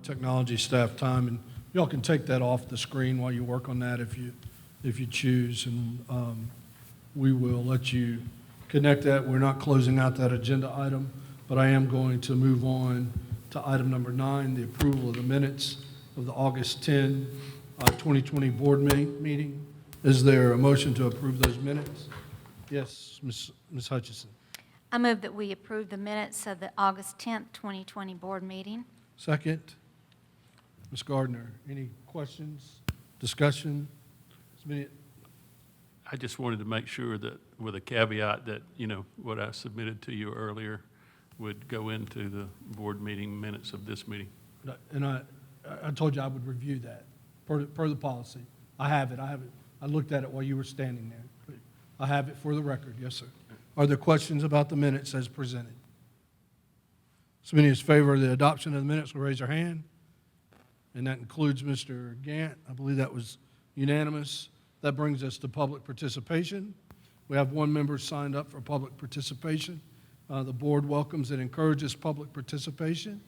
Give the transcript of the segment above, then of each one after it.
technology staff time, and y'all can take that off the screen while you work on that if you choose, and we will let you connect that. We're not closing out that agenda item, but I am going to move on to item number 9, the approval of the minutes of the August 10, 2020 board meeting. Is there a motion to approve those minutes? Yes, Ms. Hutchison. I move that we approve the minutes of the August 10th, 2020 board meeting. Second. Ms. Gardner, any questions, discussion? I just wanted to make sure that, with a caveat that, what I submitted to you earlier would go into the board meeting minutes of this meeting. And I told you I would review that per the policy. I have it. I looked at it while you were standing there. I have it for the record. Yes, sir. Are there questions about the minutes as presented? So many as favor of the adoption of the minutes will raise their hand. And that includes Mr. Gant. I believe that was unanimous. That brings us to public participation. We have one member signed up for public participation. The board welcomes and encourages public participation.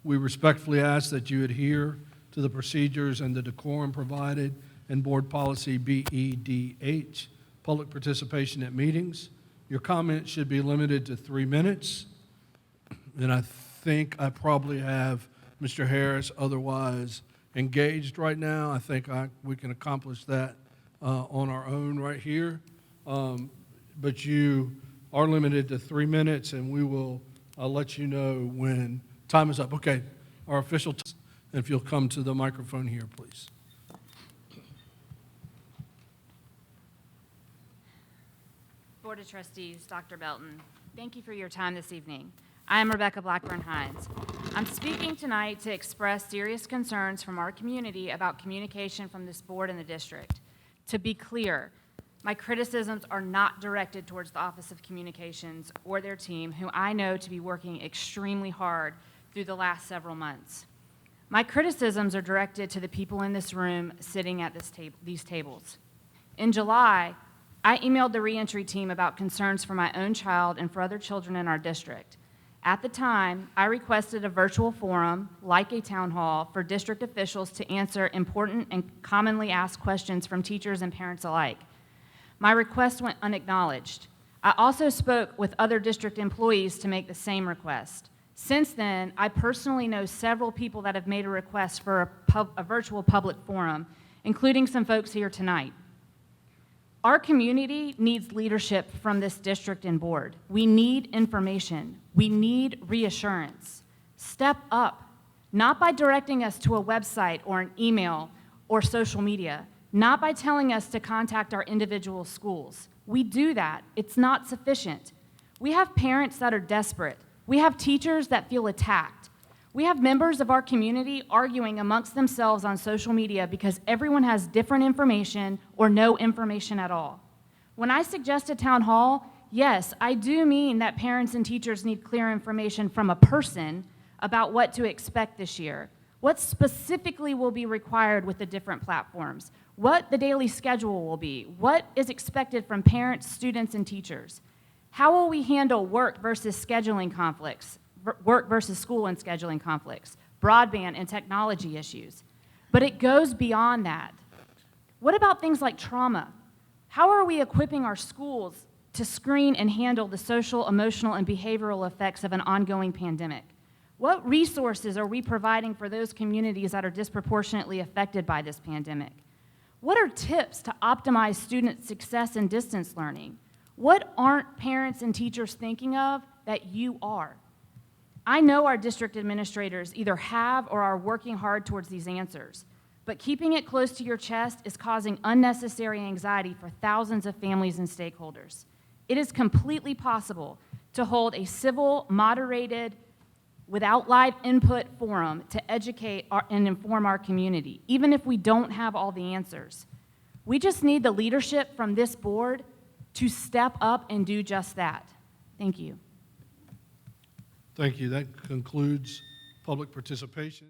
We respectfully ask that you adhere to the procedures and the decorum provided in Board Policy BEDH, public participation at meetings. Your comments should be limited to 3 minutes. And I think I probably have Mr. Harris otherwise engaged right now. I think we can accomplish that on our own right here. But you are limited to 3 minutes, and we will let you know when time is up. Okay, our official time, and if you'll come to the microphone here, please. Board of Trustees, Dr. Belton, thank you for your time this evening. I am Rebecca Blackburn-Hines. I'm speaking tonight to express serious concerns from our community about communication from this board and the district. To be clear, my criticisms are not directed towards the Office of Communications or their team, who I know to be working extremely hard through the last several months. My criticisms are directed to the people in this room sitting at these tables. In July, I emailed the reentry team about concerns for my own child and for other children in our district. At the time, I requested a virtual forum, like a town hall, for district officials to answer important and commonly asked questions from teachers and parents alike. My request went unacknowledged. I also spoke with other district employees to make the same request. Since then, I personally know several people that have made a request for a virtual public forum, including some folks here tonight. Our community needs leadership from this district and board. We need information. We need reassurance. Step up, not by directing us to a website or an email or social media, not by telling us to contact our individual schools. We do that. It's not sufficient. We have parents that are desperate. We have teachers that feel attacked. We have members of our community arguing amongst themselves on social media because everyone has different information or no information at all. When I suggest a town hall, yes, I do mean that parents and teachers need clear information from a person about what to expect this year, what specifically will be required with the different platforms, what the daily schedule will be, what is expected from parents, students, and teachers. How will we handle work versus scheduling conflicts? Work versus school and scheduling conflicts, broadband and technology issues. But it goes beyond that. What about things like trauma? How are we equipping our schools to screen and handle the social, emotional, and behavioral effects of an ongoing pandemic? What resources are we providing for those communities that are disproportionately affected by this pandemic? What are tips to optimize student success in distance learning? What aren't parents and teachers thinking of that you are? I know our district administrators either have or are working hard towards these answers, but keeping it close to your chest is causing unnecessary anxiety for thousands of families and stakeholders. It is completely possible to hold a civil, moderated, without live input forum to educate and inform our community, even if we don't have all the answers. We just need the leadership from this board to step up and do just that. Thank you. Thank you. That concludes public participation.